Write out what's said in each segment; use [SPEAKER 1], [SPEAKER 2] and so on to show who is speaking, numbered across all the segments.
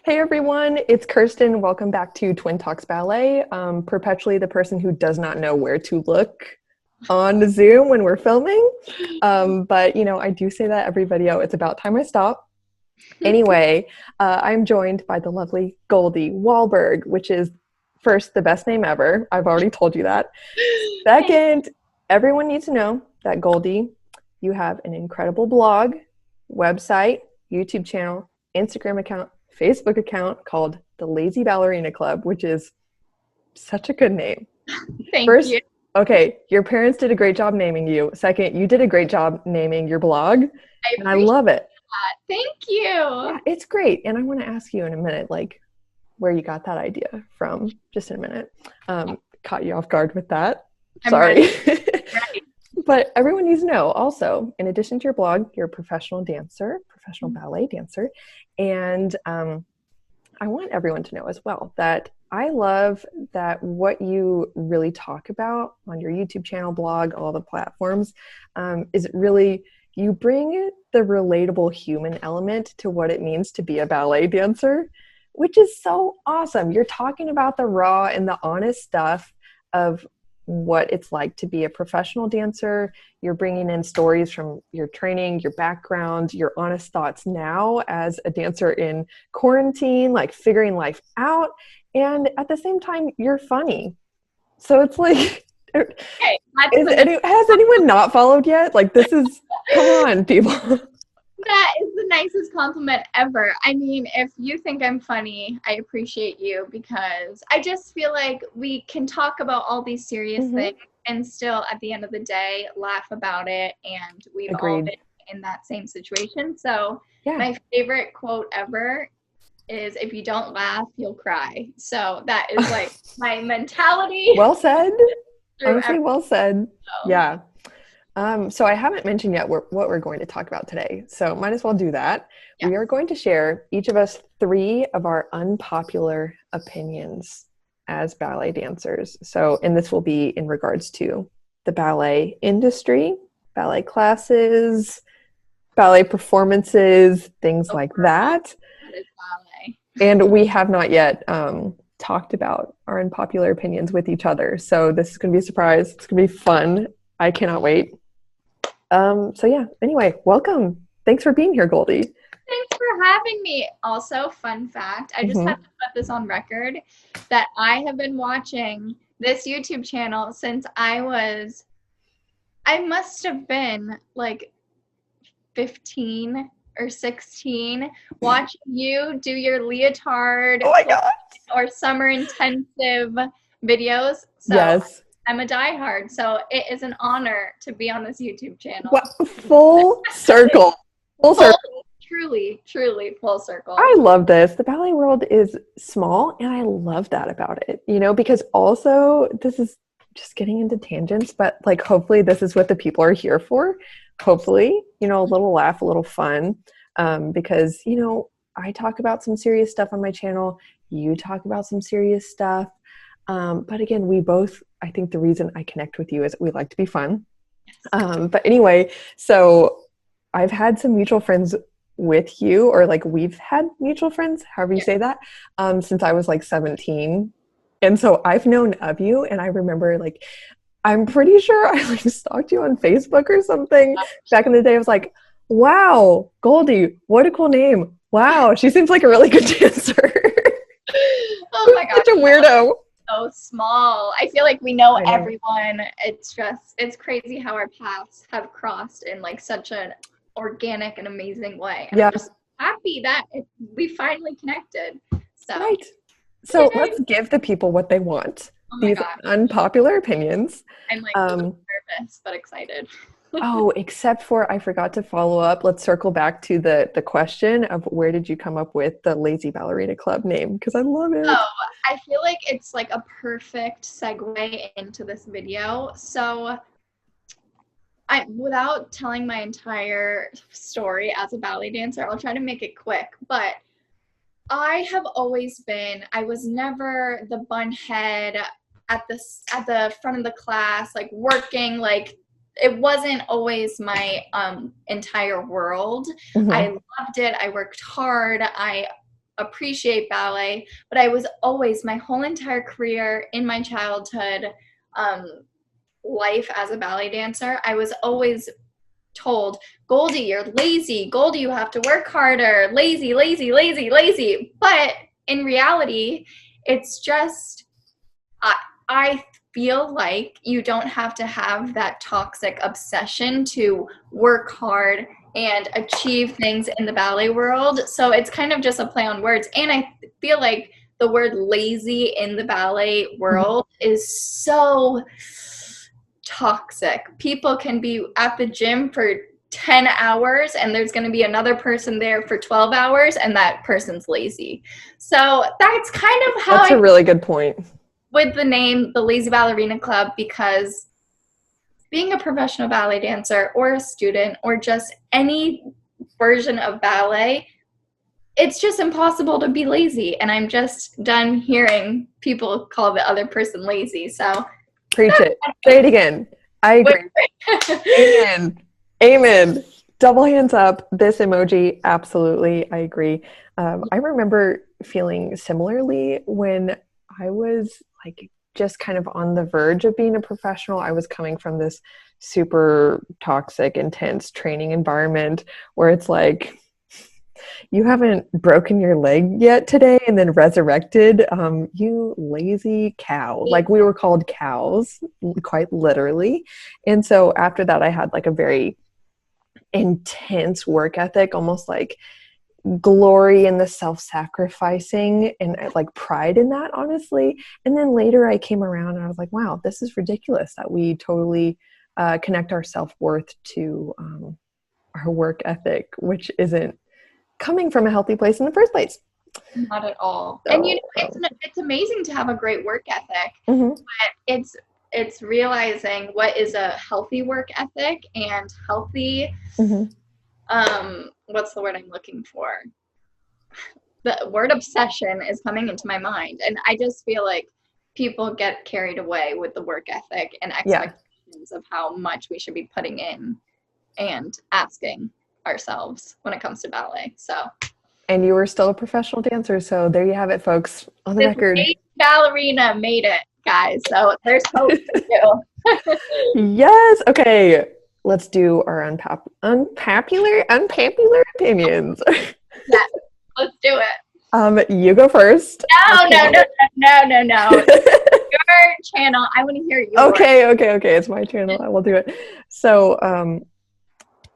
[SPEAKER 1] Hey everyone, it's Kirsten. Welcome back to Twin Talks Ballet. Perpetually the person who does not know where to look on Zoom when we're filming. But I do say that every video. It's about time I stop. Anyway, I'm joined by the lovely Goldie Wahlberg, which is first, the best name ever. I've already told you that. Second, everyone needs to know that Goldie, you have an incredible blog, website, YouTube channel, Instagram account, Facebook account called the Lazy Ballerina Club, which is such a good name.
[SPEAKER 2] Thank you.
[SPEAKER 1] Okay, your parents did a great job naming you. Second, you did a great job naming your blog, and I love it.
[SPEAKER 2] That. Thank you.
[SPEAKER 1] Yeah, it's great. And I want to ask you in a minute, like, where you got that idea from, just in a minute. Caught you off guard with that. Sorry.
[SPEAKER 2] Ready.
[SPEAKER 1] But everyone needs to know also, in addition to your blog, you're a professional dancer, professional ballet dancer. And I want everyone to know as well that I love that what you really talk about on your YouTube channel, blog, all the platforms, is really, you bring the relatable human element to what it means to be a ballet dancer, which is so awesome. You're talking about the raw and the honest stuff of what it's like to be a professional dancer. You're bringing in stories from your training, your background, your honest thoughts now as a dancer in quarantine, like figuring life out. And at the same time, you're funny. So it's like,
[SPEAKER 2] Okay,
[SPEAKER 1] has anyone not followed yet? Like, this is, come on, people.
[SPEAKER 2] that is the nicest compliment ever. I mean, if you think I'm funny, I appreciate you, because I just feel like we can talk about all these serious things and still at the end of the day laugh about it, and we've all been in that same situation. So my favorite quote ever is, if you don't laugh, you'll cry. So that is like my mentality.
[SPEAKER 1] Well said. Honestly, well said. So. Yeah. So I haven't mentioned yet what we're going to talk about today, so might as well do that. Yes. We are going to share, each of us, 3 of our unpopular opinions as ballet dancers. So, and this will be in regards to the ballet industry, ballet classes, ballet performances, things like that.
[SPEAKER 2] That is ballet.
[SPEAKER 1] And we have not yet talked about our unpopular opinions with each other. So this is going to be a surprise. It's going to be fun. I cannot wait. So yeah, anyway, welcome. Thanks for being here, Goldie.
[SPEAKER 2] Thanks for having me. Also, fun fact, I just have to put this on record that I have been watching this YouTube channel since I must have been like 15 or 16, watching you do your leotard or summer intensive videos. So yes. I'm a diehard, so it is an honor to be on this YouTube channel.
[SPEAKER 1] Well, full circle. Full circle.
[SPEAKER 2] Truly, truly full circle.
[SPEAKER 1] I love this. The ballet world is small, and I love that about it, because also this is just getting into tangents, but like hopefully this is what the people are here for. Hopefully, a little laugh, a little fun, because, I talk about some serious stuff on my channel. You talk about some serious stuff. But again, we both, I think the reason I connect with you is we like to be fun. But anyway, so I've had some mutual friends with you, or like we've had mutual friends, however you say that, since I was like 17. And so I've known of you, and I remember like, I'm pretty sure I like stalked you on Facebook or something. Back in the day, I was like, wow, Goldie, what a cool name. Wow, she seems like a really good dancer.
[SPEAKER 2] Oh my gosh.
[SPEAKER 1] Such a weirdo.
[SPEAKER 2] So small. I feel like we know everyone. It's crazy how our paths have crossed in like such an organic and amazing way. And I'm just happy that we finally connected. So.
[SPEAKER 1] Right. So let's give the people what they want. These unpopular opinions.
[SPEAKER 2] I'm like a little nervous but excited.
[SPEAKER 1] Oh, except for I forgot to follow up. Let's circle back to the question of where did you come up with the Lazy Ballerina Club name? Because I love it.
[SPEAKER 2] Oh, I feel like it's like a perfect segue into this video. So without telling my entire story as a ballet dancer, I'll try to make it quick. But I have always been, I was never the bun head at the front of the class, like working, like it wasn't always my entire world. I loved it. I worked hard. I appreciate ballet, but I was always, my whole entire career in my childhood life as a ballet dancer, I was always told, Goldie, you're lazy. Goldie, you have to work harder. Lazy, lazy, lazy, lazy. But in reality, it's just, I feel like you don't have to have that toxic obsession to work hard and achieve things in the ballet world. So it's kind of just a play on words. And I feel like the word lazy in the ballet world is so toxic. People can be at the gym for 10 hours and there's going to be another person there for 12 hours and that person's lazy. So that's kind of how
[SPEAKER 1] That's a really good point.
[SPEAKER 2] With the name, the Lazy Ballerina Club, because being a professional ballet dancer or a student or just any version of ballet, it's just impossible to be lazy. And I'm just done hearing people call the other person lazy. So
[SPEAKER 1] preach it. Say it again. I agree. Amen. Amen. Double hands up. This emoji. Absolutely. I agree. I remember feeling similarly when I was like just kind of on the verge of being a professional. I was coming from this super toxic, intense training environment where it's like, you haven't broken your leg yet today and then resurrected, you lazy cow. Like we were called cows, quite literally. And so after that, I had like a very intense work ethic, almost like glory in the self-sacrificing and like pride in that, honestly. And then later I came around and I was like, wow, this is ridiculous that we totally connect our self-worth to our work ethic, which isn't coming from a healthy place in the first place.
[SPEAKER 2] Not at all.
[SPEAKER 1] So,
[SPEAKER 2] and you know, it's amazing to have a great work ethic, but it's realizing what is a healthy work ethic and healthy what's the word I'm looking for? The word obsession is coming into my mind. And I just feel like people get carried away with the work ethic and expectations of how much we should be putting in and asking ourselves when it comes to ballet. So,
[SPEAKER 1] and you were still a professional dancer, so there you have it, folks, on the record.
[SPEAKER 2] Ballerina made it, guys. So there's hope for you.
[SPEAKER 1] Yes. Okay. Let's do our unpopular opinions.
[SPEAKER 2] Yes, let's do it.
[SPEAKER 1] You go first.
[SPEAKER 2] No. Your channel. I want to hear yours.
[SPEAKER 1] Okay. It's my channel. I will do it. So,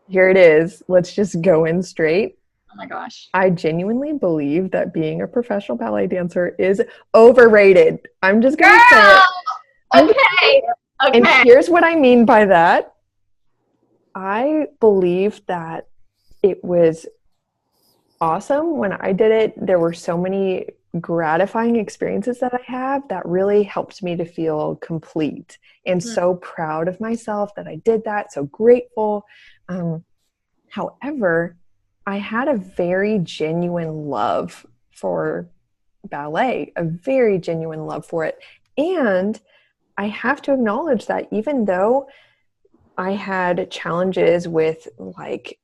[SPEAKER 1] here it is. Let's just go in straight.
[SPEAKER 2] Oh my gosh.
[SPEAKER 1] I genuinely believe that being a professional ballet dancer is overrated. I'm just going to say it.
[SPEAKER 2] Okay.
[SPEAKER 1] And here's what I mean by that. I believe that it was awesome when I did it. There were so many gratifying experiences that I have that really helped me to feel complete and so proud of myself that I did that. So grateful. However, I had a very genuine love for ballet, a very genuine love for it. And I have to acknowledge that even though I had challenges with, like,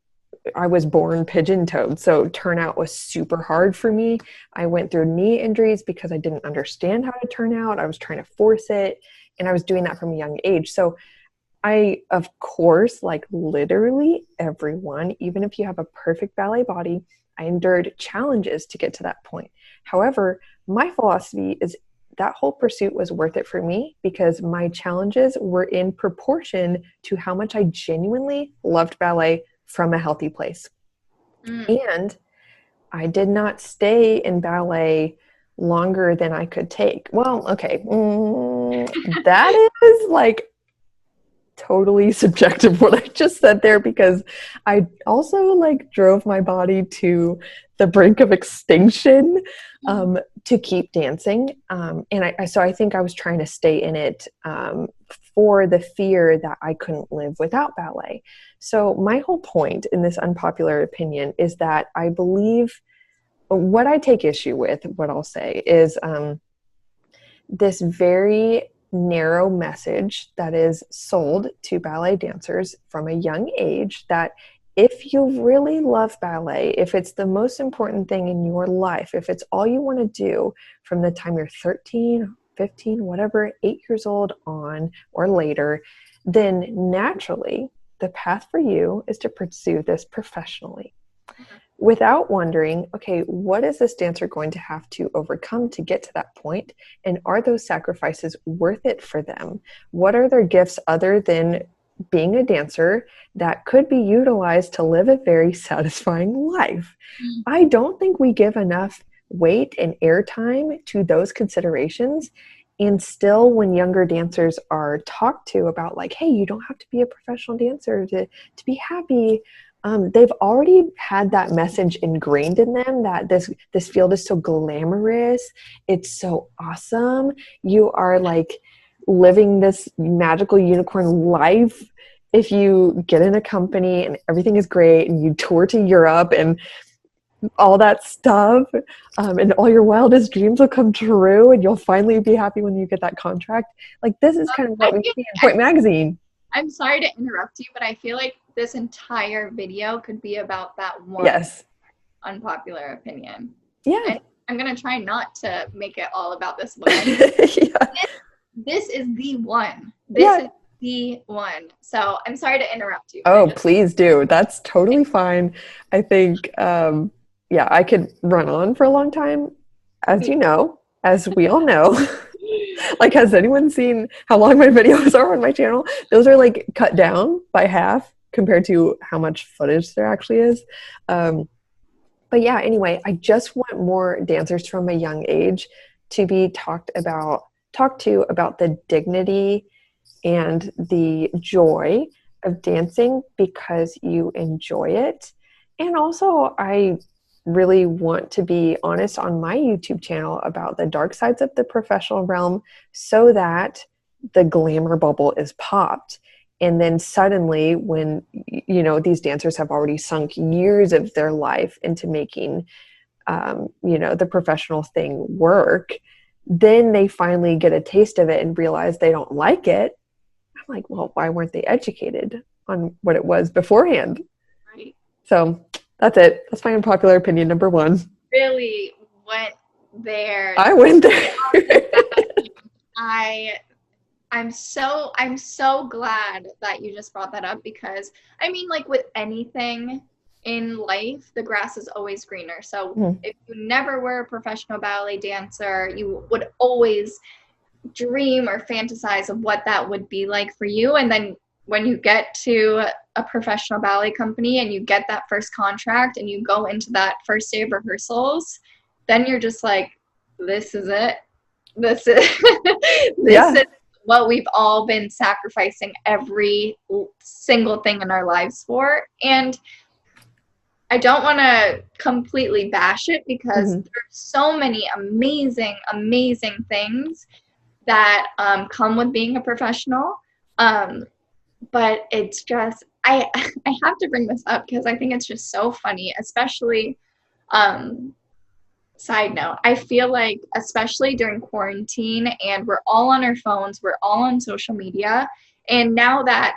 [SPEAKER 1] I was born pigeon-toed, so turnout was super hard for me. I went through knee injuries because I didn't understand how to turn out. I was trying to force it, and I was doing that from a young age. So I, of course, like literally everyone, even if you have a perfect ballet body, I endured challenges to get to that point. However, my philosophy is that whole pursuit was worth it for me because my challenges were in proportion to how much I genuinely loved ballet from a healthy place. And I did not stay in ballet longer than I could take. Well, okay. That is like totally subjective what I just said there, because I also like drove my body to the brink of extinction to keep dancing. And so I think I was trying to stay in it for the fear that I couldn't live without ballet. So my whole point in this unpopular opinion is that I believe what I take issue with, what I'll say is this very narrow message that is sold to ballet dancers from a young age that if you really love ballet, if it's the most important thing in your life, if it's all you want to do from the time you're 13, 15, whatever, 8 years old on or later, then naturally the path for you is to pursue this professionally without wondering, okay, what is this dancer going to have to overcome to get to that point? And are those sacrifices worth it for them? What are their gifts other than being a dancer that could be utilized to live a very satisfying life? I don't think we give enough weight and airtime to those considerations. And still, when younger dancers are talked to about like, hey, you don't have to be a professional dancer to be happy, they've already had that message ingrained in them that this field is so glamorous, it's so awesome, you are like living this magical unicorn life if you get in a company and everything is great and you tour to Europe and all that stuff, and all your wildest dreams will come true and you'll finally be happy when you get that contract. Like, this is kind of what we see in Point Magazine.
[SPEAKER 2] I'm sorry to interrupt you, but I feel like this entire video could be about that one
[SPEAKER 1] Yes.
[SPEAKER 2] unpopular opinion.
[SPEAKER 1] Yeah.
[SPEAKER 2] And I'm going to try not to make it all about this one.
[SPEAKER 1] Yeah.
[SPEAKER 2] This is the one. This is the one. So I'm sorry to interrupt you.
[SPEAKER 1] Oh, please do. That's totally fine. I think, I could run on for a long time, as you know, as we all know. Like, has anyone seen how long my videos are on my channel? Those are like cut down by half compared to how much footage there actually is. But yeah, anyway, I just want more dancers from a young age to be talked to about the dignity and the joy of dancing because you enjoy it. And also, I really want to be honest on my YouTube channel about the dark sides of the professional realm so that the glamour bubble is popped. And then suddenly when, these dancers have already sunk years of their life into making, the professional thing work, then they finally get a taste of it and realize they don't like it. I'm like, well, why weren't they educated on what it was beforehand?
[SPEAKER 2] Right. So
[SPEAKER 1] that's it. That's my unpopular opinion number one.
[SPEAKER 2] Really went there.
[SPEAKER 1] I went there.
[SPEAKER 2] I'm so glad that you just brought that up because I mean, like with anything in life, the grass is always greener. So if you never were a professional ballet dancer, you would always dream or fantasize of what that would be like for you. And then when you get to a professional ballet company and you get that first contract and you go into that first day of rehearsals, then you're just like, this is it. This is what we've all been sacrificing every single thing in our lives for. And I don't want to completely bash it because there's so many amazing, amazing things that come with being a professional. But it's just, I have to bring this up because I think it's just so funny, especially, side note, I feel like, especially during quarantine and we're all on our phones, we're all on social media. And now that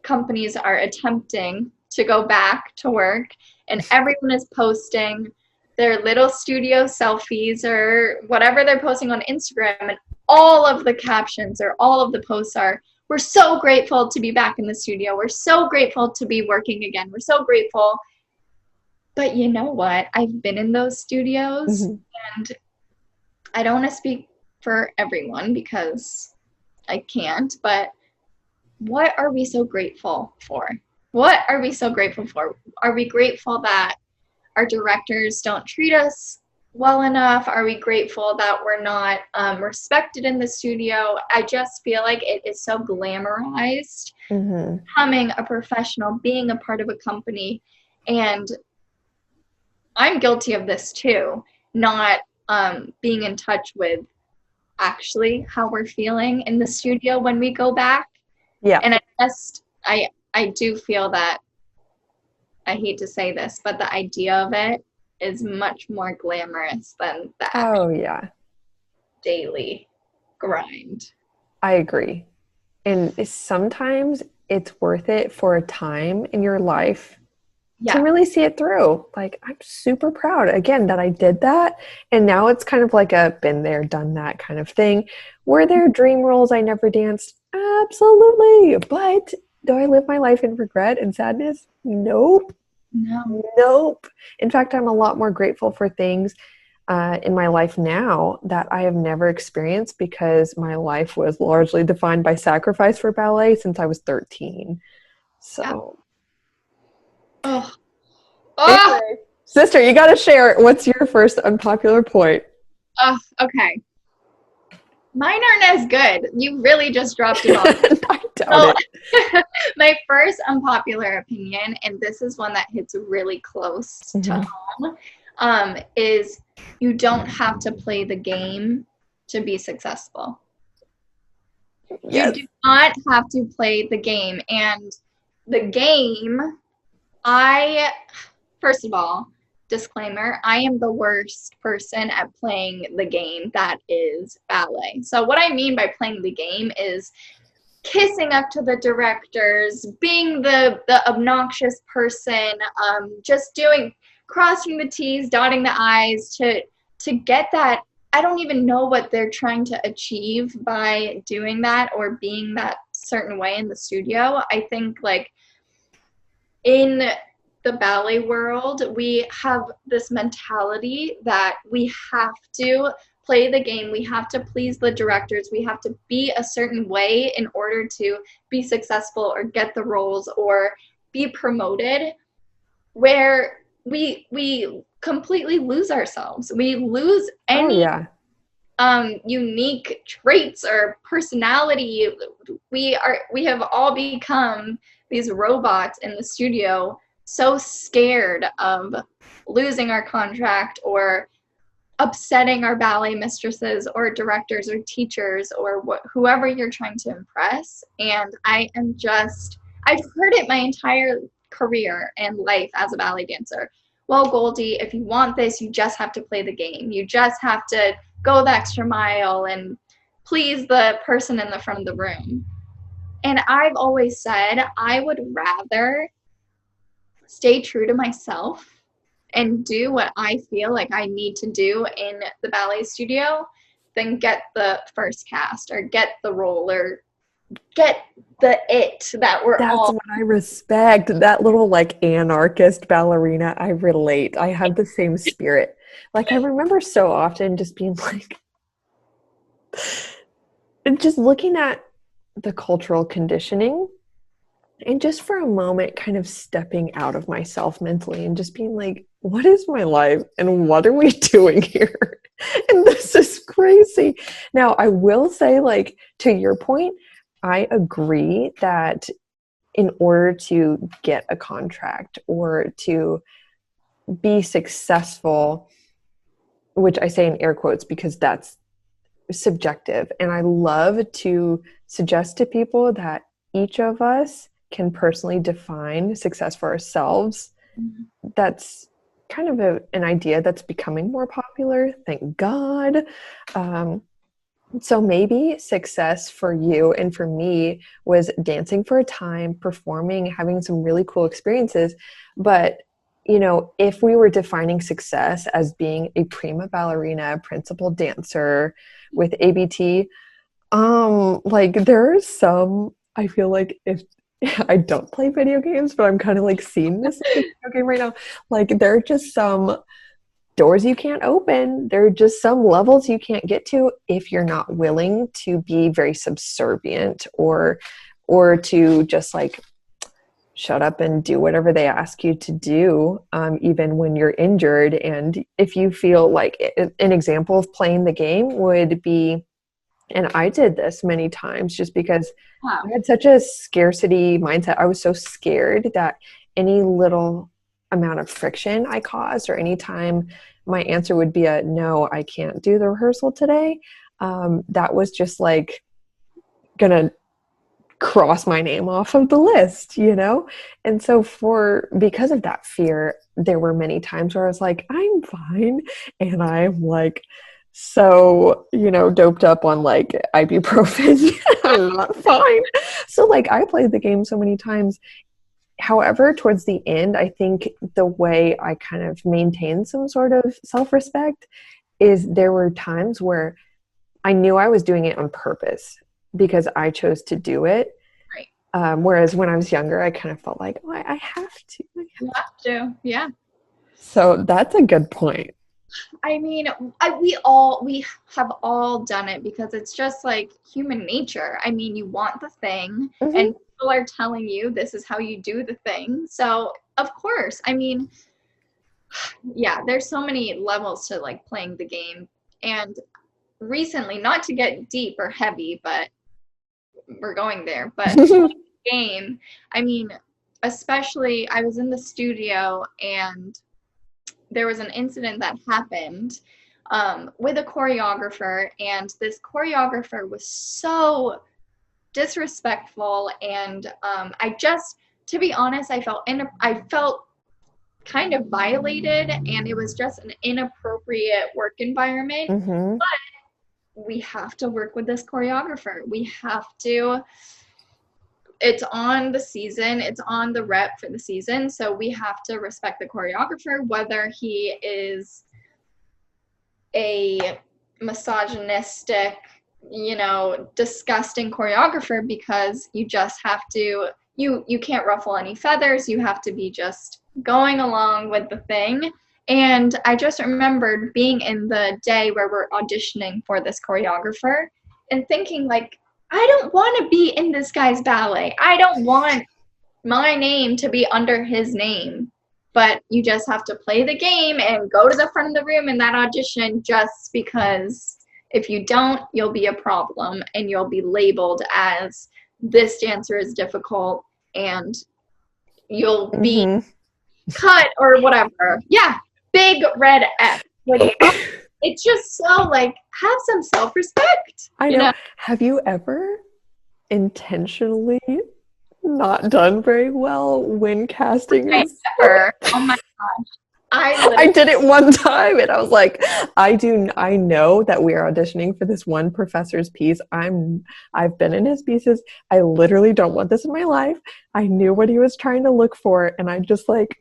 [SPEAKER 2] companies are attempting to go back to work and everyone is posting their little studio selfies or whatever they're posting on Instagram, and all of the captions or all of the posts are, we're so grateful to be back in the studio. We're so grateful to be working again. We're so grateful. But you know what? I've been in those studios and I don't want to speak for everyone because I can't, but what are we so grateful for? What are we so grateful for? Are we grateful that our directors don't treat us well enough? Are we grateful that we're not respected in the studio? I just feel like it is so glamorized, becoming a professional, being a part of a company. And I'm guilty of this too, not being in touch with actually how we're feeling in the studio when we go back. Yeah. And I do feel that, I hate to say this, but the idea of it is much more glamorous than the daily grind.
[SPEAKER 1] I agree. And sometimes it's worth it for a time in your life to
[SPEAKER 2] Yeah.
[SPEAKER 1] really see it through. Like, I'm super proud again that I did that. And now it's kind of like a been there, done that kind of thing. Were there dream roles I never danced? Absolutely. But do I live my life in regret and sadness? Nope.
[SPEAKER 2] No.
[SPEAKER 1] Nope. In fact, I'm a lot more grateful for things in my life now that I have never experienced because my life was largely defined by sacrifice for ballet since I was 13.
[SPEAKER 2] Yeah.
[SPEAKER 1] So,
[SPEAKER 2] Oh. Oh.
[SPEAKER 1] anyway, sister, you got to share. What's your first unpopular point?
[SPEAKER 2] Okay. Mine aren't as good. You really just dropped it on.
[SPEAKER 1] I doubt it.
[SPEAKER 2] My first unpopular opinion, and this is one that hits really close to home, is you don't have to play the game to be successful.
[SPEAKER 1] Yes.
[SPEAKER 2] You do not have to play the game. And the game, first of all, disclaimer, I am the worst person at playing the game that is ballet. So what I mean by playing the game is kissing up to the directors, being the obnoxious person, just crossing the T's, dotting the I's to get that. I don't even know what they're trying to achieve by doing that or being that certain way in the studio. I think like in the ballet world, we have this mentality that we have to play the game, we have to please the directors, we have to be a certain way in order to be successful or get the roles or be promoted, where we completely lose ourselves. We lose any unique traits or personality. We have all become these robots in the studio, so scared of losing our contract or upsetting our ballet mistresses or directors or teachers or whoever you're trying to impress. And I've heard it my entire career and life as a ballet dancer. Well, Goldie, if you want this, you just have to play the game. You just have to go the extra mile and please the person in the front of the room. And I've always said I would rather stay true to myself and do what I feel like I need to do in the ballet studio than get the first cast or get the role or get the it that we're
[SPEAKER 1] That's
[SPEAKER 2] all.
[SPEAKER 1] what I respect. That little like anarchist ballerina, I relate. I have the same spirit. Like, I remember so often just being like, just looking at the cultural conditioning and just for a moment kind of stepping out of myself mentally and just being like, what is my life and what are we doing here? And this is crazy. Now, I will say, like, to your point, I agree that in order to get a contract or to be successful, which I say in air quotes because that's subjective, and I love to suggest to people that each of us can personally define success for ourselves.
[SPEAKER 2] Mm-hmm.
[SPEAKER 1] That's kind of an idea that's becoming more popular, thank God. So maybe success for you and for me was dancing for a time, performing, having some really cool experiences. But, you know, if we were defining success as being a prima ballerina, principal dancer with ABT, like there's some, I feel like if I don't play video games, but I'm kind of like seeing this video game right now, like there are just some doors you can't open. There are just some levels you can't get to if you're not willing to be very subservient or to just like shut up and do whatever they ask you to do, even when you're injured. And if you feel like an example of playing the game would be, and I did this many times just because I had such a scarcity mindset. I was so scared that any little amount of friction I caused or any time my answer would be a no, I can't do the rehearsal today, that was just like gonna cross my name off of the list, you know? And so because of that fear, there were many times where I was like, I'm fine. And I'm like so, doped up on like ibuprofen. I'm not fine. So like I played the game so many times. However, towards the end, I think the way I kind of maintained some sort of self-respect is there were times where I knew I was doing it on purpose because I chose to do it.
[SPEAKER 2] Right.
[SPEAKER 1] Whereas when I was younger, I kind of felt like, oh, I have to.
[SPEAKER 2] You have to, yeah.
[SPEAKER 1] So that's a good point.
[SPEAKER 2] I mean, we have all done it because it's just like human nature. I mean, you want the thing, and people are telling you this is how you do the thing. So of course, I mean, yeah, there's so many levels to like playing the game. And recently, not to get deep or heavy, but we're going there. But playing the game, I mean, especially I was in the studio and there was an incident that happened with a choreographer, and this choreographer was so disrespectful, and to be honest, I felt kind of violated, and it was just an inappropriate work environment. But we have to work with this choreographer. We have to. It's on the season, it's on the rep for the season, so we have to respect the choreographer, whether he is a misogynistic, disgusting choreographer, because you just have to, you can't ruffle any feathers, you have to be just going along with the thing. And I just remembered being in the day where we're auditioning for this choreographer and thinking like, I don't want to be in this guy's ballet. I don't want my name to be under his name. But you just have to play the game and go to the front of the room in that audition, just because if you don't, you'll be a problem and you'll be labeled as this dancer is difficult and you'll be cut or whatever. Yeah, big red F. Like, it's just so like, have some self-respect.
[SPEAKER 1] I know. Have you ever intentionally not done very well when casting?
[SPEAKER 2] Never. Oh my gosh.
[SPEAKER 1] I did it one time and I was like, I know that we are auditioning for this one professor's piece. I've been in his pieces. I literally don't want this in my life. I knew what he was trying to look for, and I just like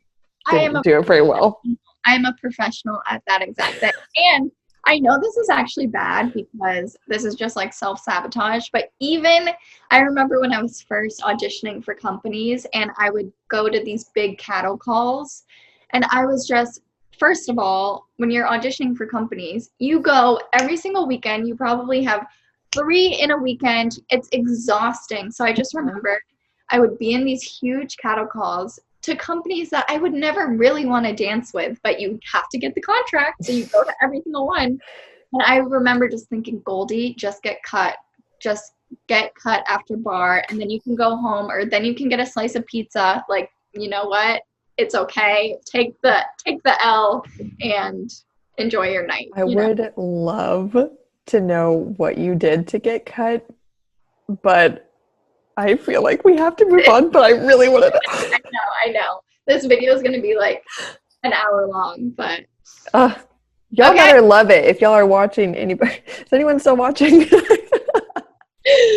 [SPEAKER 1] didn't do it very well.
[SPEAKER 2] I'm a professional at that exact thing. And I know this is actually bad because this is just like self-sabotage, but even I remember when I was first auditioning for companies and I would go to these big cattle calls, and I was just, first of all, when you're auditioning for companies, you go every single weekend, you probably have 3 in a weekend. It's exhausting. So I just remember I would be in these huge cattle calls to companies that I would never really want to dance with, but you have to get the contract, so you go to every single one. And I remember just thinking, Goldie, just get cut after bar, and then you can go home, or then you can get a slice of pizza. Like, you know what? It's okay. Take the L and enjoy your night.
[SPEAKER 1] I would love to know what you did to get cut, but I feel like we have to move on, but I really want to know.
[SPEAKER 2] I know. This video is going to be like an hour long, but...
[SPEAKER 1] y'all better love it if y'all are watching. Anybody? Is anyone still watching?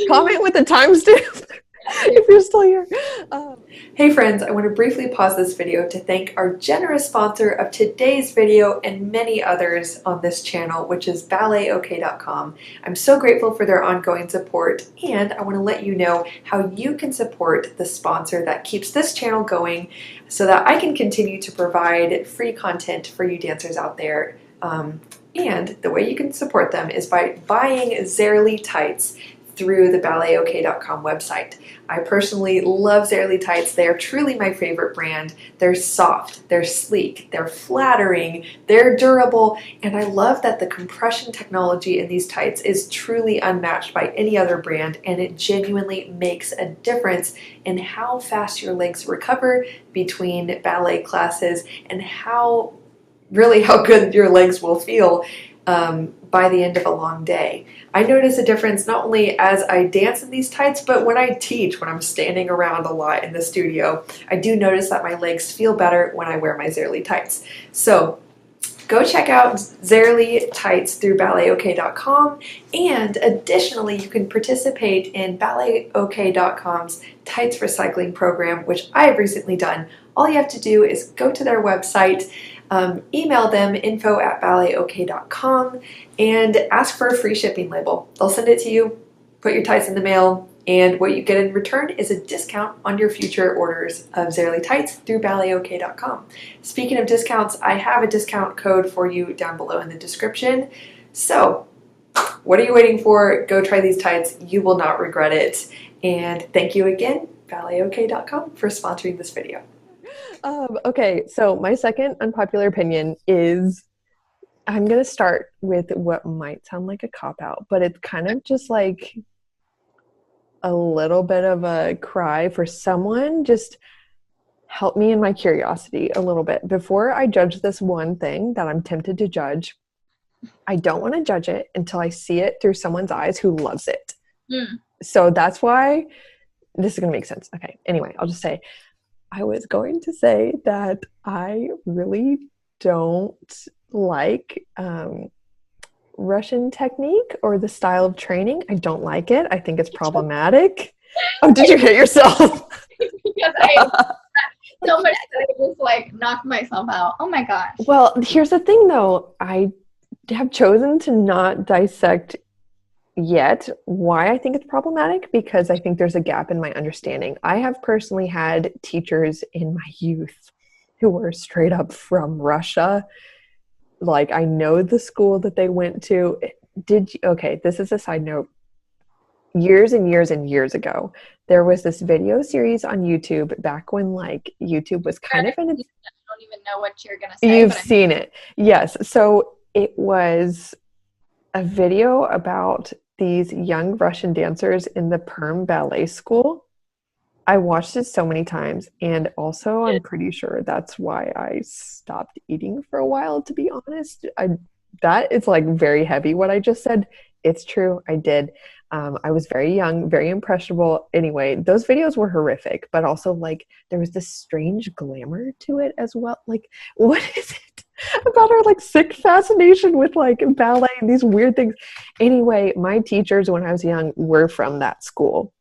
[SPEAKER 1] Comment with the timestamp if you're still here. Hey friends, I want to briefly pause this video to thank our generous sponsor of today's video and many others on this channel, which is BalletOK.com. I'm so grateful for their ongoing support, and I want to let you know how you can support the sponsor that keeps this channel going so that I can continue to provide free content for you dancers out there. And the way you can support them is by buying Zerly tights through the BalletOK.com website. I personally love Zerly tights. They are truly my favorite brand. They're soft, they're sleek, they're flattering, they're durable, and I love that the compression technology in these tights is truly unmatched by any other brand, and it genuinely makes a difference in how fast your legs recover between ballet classes and how good your legs will feel by the end of a long day. I notice a difference not only as I dance in these tights, but when I teach, when I'm standing around a lot in the studio. I do notice that my legs feel better when I wear my Zerly tights. So go check out Zerly Tights through balletok.com, and additionally you can participate in balletok.com's tights recycling program, which I've recently done. All you have to do is go to their website, email them info@balletok.com, and ask for a free shipping label. They'll send it to you, put your tights in the mail, and what you get in return is a discount on your future orders of Zerly Tights through balletok.com. Speaking of discounts, I have a discount code for you down below in the description. So, what are you waiting for? Go try these tights. You will not regret it. And thank you again, balletok.com, for sponsoring this video. Okay, so my second unpopular opinion is, I'm going to start with what might sound like a cop-out, but it's kind of just like a little bit of a cry for someone. Just help me in my curiosity a little bit. Before I judge this one thing that I'm tempted to judge, I don't want to judge it until I see it through someone's eyes who loves it. So that's why this is going to make sense. Okay, anyway, I'll just say, I was going to say that I really don't like Russian technique or the style of training. I don't like it. I think it's problematic. Oh, did you hit yourself?
[SPEAKER 2] Because I so much that I just like knocked myself out. Oh my gosh.
[SPEAKER 1] Well, here's the thing though. I have chosen to not dissect yet why I think it's problematic, because I think there's a gap in my understanding. I have personally had teachers in my youth who were straight up from Russia. Like, I know the school that they went to. Okay, this is a side note. Years and years and years ago, there was this video series on YouTube back when like YouTube was kind of in its...
[SPEAKER 2] I don't even know what you're going to say.
[SPEAKER 1] You've seen it. Yes. So it was a video about these young Russian dancers in the Perm Ballet School. I watched it so many times, and also I'm pretty sure that's why I stopped eating for a while, to be honest. That is like very heavy what I just said. It's true, I did. I was very young, very impressionable. Anyway, those videos were horrific, but also like there was this strange glamour to it as well. Like, what is it about our like sick fascination with like ballet and these weird things? Anyway, my teachers when I was young were from that school.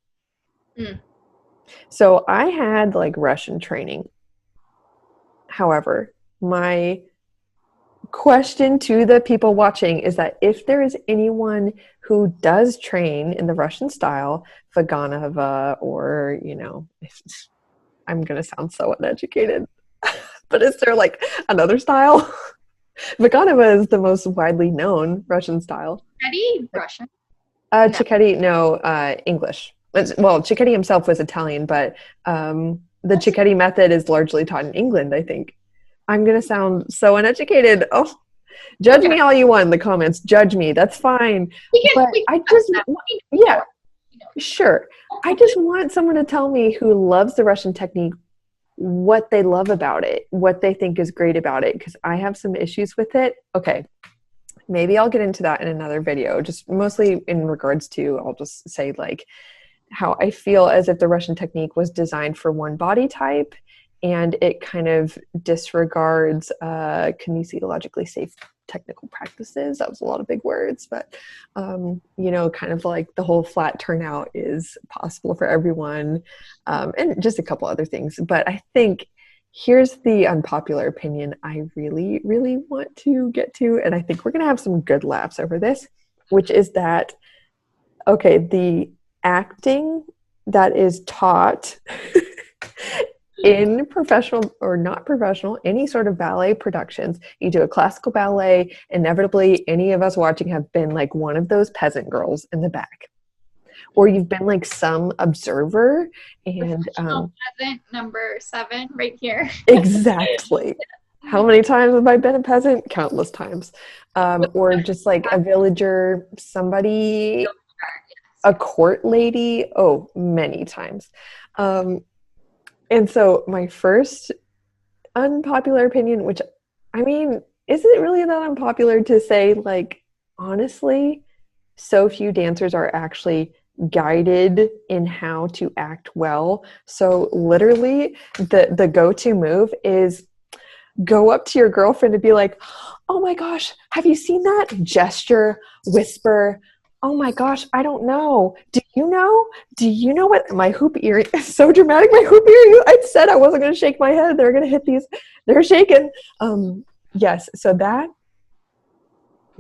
[SPEAKER 1] So I had like Russian training. However, my question to the people watching is that if there is anyone who does train in the Russian style, Vaganova, or, you know, I'm going to sound so uneducated, but is there like another style? Vaganova is the most widely known Russian style.
[SPEAKER 2] Cicchetti, Russian?
[SPEAKER 1] Cicchetti, no, English. Well, Cicchetti himself was Italian, but the Cicchetti method is largely taught in England, I think. I'm going to sound so uneducated. Oh, judge me all you want in the comments. Judge me. That's fine. But I just, yeah, sure. I just want someone to tell me who loves the Russian technique what they love about it, what they think is great about it, because I have some issues with it. Okay. Maybe I'll get into that in another video, just mostly in regards to, I'll just say like how I feel as if the Russian technique was designed for one body type, and it kind of disregards kinesiologically safe technical practices. That was a lot of big words, but you know, kind of like the whole flat turnout is possible for everyone, and just a couple other things. But I think here's the unpopular opinion I really, really want to get to, and I think we're going to have some good laughs over this, which is that, okay, the acting that is taught in professional or not professional, any sort of ballet productions, you do a classical ballet, inevitably any of us watching have been like one of those peasant girls in the back. Or you've been like some observer and
[SPEAKER 2] peasant number 7 right here.
[SPEAKER 1] Exactly. How many times have I been a peasant? Countless times. Or just like a villager, somebody, a court lady. Oh, many times. And so my first unpopular opinion, which, I mean, is it really that unpopular to say, like, honestly, so few dancers are actually guided in how to act well. So literally the go-to move is go up to your girlfriend and be like, oh my gosh, have you seen that? Gesture, whisper, oh my gosh, I don't know. Do you know? Do you know what my hoop earring is so dramatic? My hoop earring, I said I wasn't going to shake my head. They're going to hit these. They're shaking. Yes. So that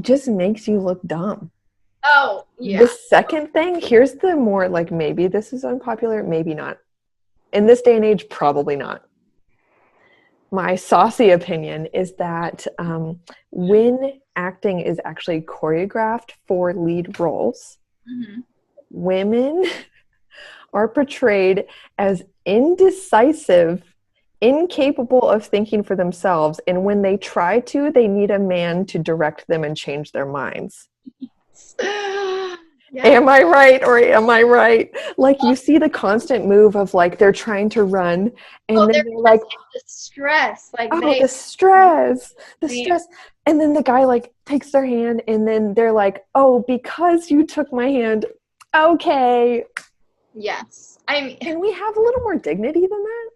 [SPEAKER 1] just makes you look dumb.
[SPEAKER 2] Oh, yeah.
[SPEAKER 1] The second thing, here's the more like, maybe this is unpopular, maybe not. In this day and age, probably not. My saucy opinion is that when acting is actually choreographed for lead roles, women are portrayed as indecisive, incapable of thinking for themselves, and when they try to, they need a man to direct them and change their minds. Yeah. Am I right or am I right? Like, you see the constant move of like they're trying to run and then they're like
[SPEAKER 2] the stress, like
[SPEAKER 1] the stress, and then the guy like takes their hand and then they're like, oh, because you took my hand, okay.
[SPEAKER 2] Yes. I mean,
[SPEAKER 1] can we have a little more dignity than that,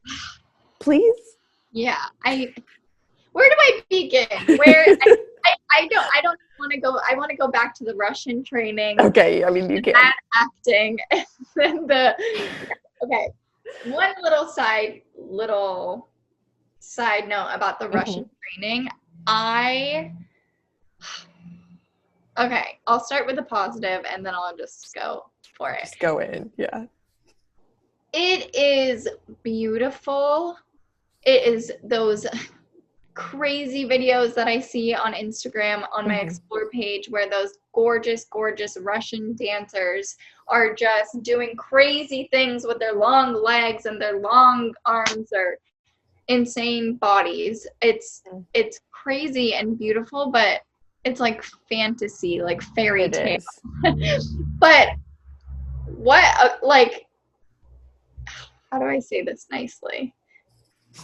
[SPEAKER 1] please?
[SPEAKER 2] Yeah. Where do I begin? Where I don't want to go. I want to go back to the Russian training.
[SPEAKER 1] Okay, I mean, you can.
[SPEAKER 2] Bad acting, and then okay. One little side note about the Russian training. Okay, I'll start with the positive, and then I'll just go for it.
[SPEAKER 1] Just go in, yeah.
[SPEAKER 2] It is beautiful. It is those crazy videos that I see on Instagram on my Explore page where those gorgeous, gorgeous Russian dancers are just doing crazy things with their long legs and their long arms or insane bodies. It's crazy and beautiful, but it's like fantasy, like fairy tale. But what, like, how do I say this nicely?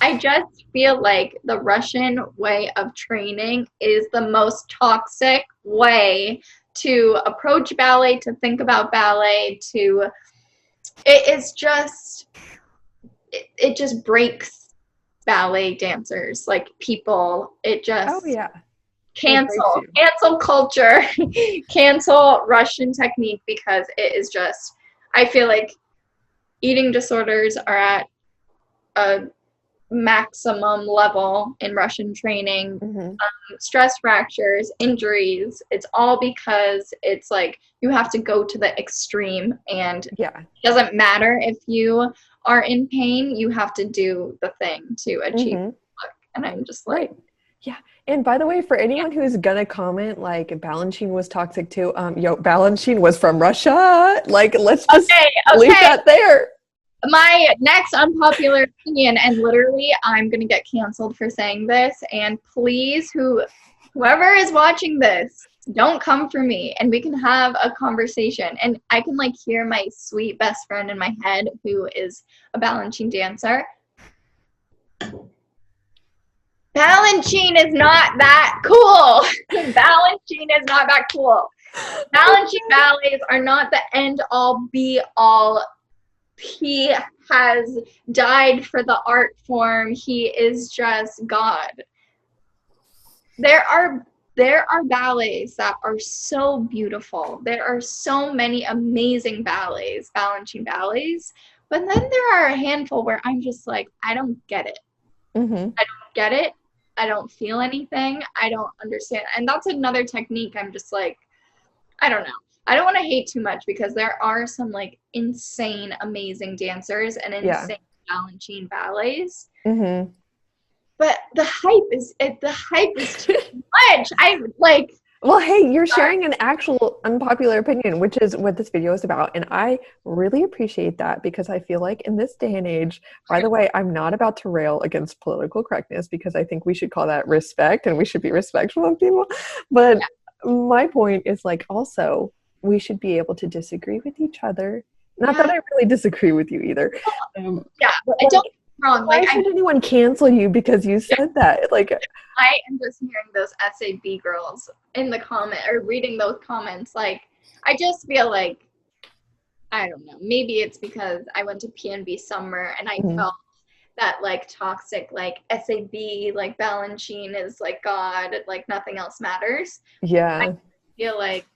[SPEAKER 2] I just feel like the Russian way of training is the most toxic way to approach ballet, to think about ballet, it just breaks ballet dancers, like people. It just cancel culture, cancel Russian technique, because it is just, I feel like eating disorders are at a maximum level in Russian training. Stress fractures, injuries, it's all because it's like you have to go to the extreme, and it doesn't matter if you are in pain, you have to do the thing to achieve the look. And I'm just like,
[SPEAKER 1] and by the way, for anyone who's gonna comment like Balanchine was toxic too, Balanchine was from Russia, like, let's just leave that there.
[SPEAKER 2] My next unpopular opinion, and literally I'm going to get canceled for saying this, and please, whoever is watching this, don't come for me, and we can have a conversation. And I can like hear my sweet best friend in my head who is a Balanchine dancer. Balanchine is not that cool. Balanchine is not that cool. Balanchine ballets are not the end all be all. He has died for the art form. He is just God. There are ballets that are so beautiful. There are so many amazing ballets, Balanchine ballets. But then there are a handful where I'm just like, I don't get it. I don't get it. I don't feel anything. I don't understand. And that's another technique. I'm just like, I don't know. I don't want to hate too much, because there are some like insane, amazing dancers and insane Balanchine ballets. But the hype is too much. I'm like,
[SPEAKER 1] well, hey, you're sharing an actual unpopular opinion, which is what this video is about. And I really appreciate that, because I feel like in this day and age, by the way, I'm not about to rail against political correctness, because I think we should call that respect and we should be respectful of people. But my point is like, also, we should be able to disagree with each other. Not that I really disagree with you either.
[SPEAKER 2] I don't get wrong.
[SPEAKER 1] Why should anyone cancel you because you said that? Like,
[SPEAKER 2] I am just hearing those SAB girls in the comment or reading those comments. Like, I just feel like, I don't know. Maybe it's because I went to PNB summer and I felt that like toxic like SAB, like Balanchine is like God, like nothing else matters.
[SPEAKER 1] Yeah.
[SPEAKER 2] I feel like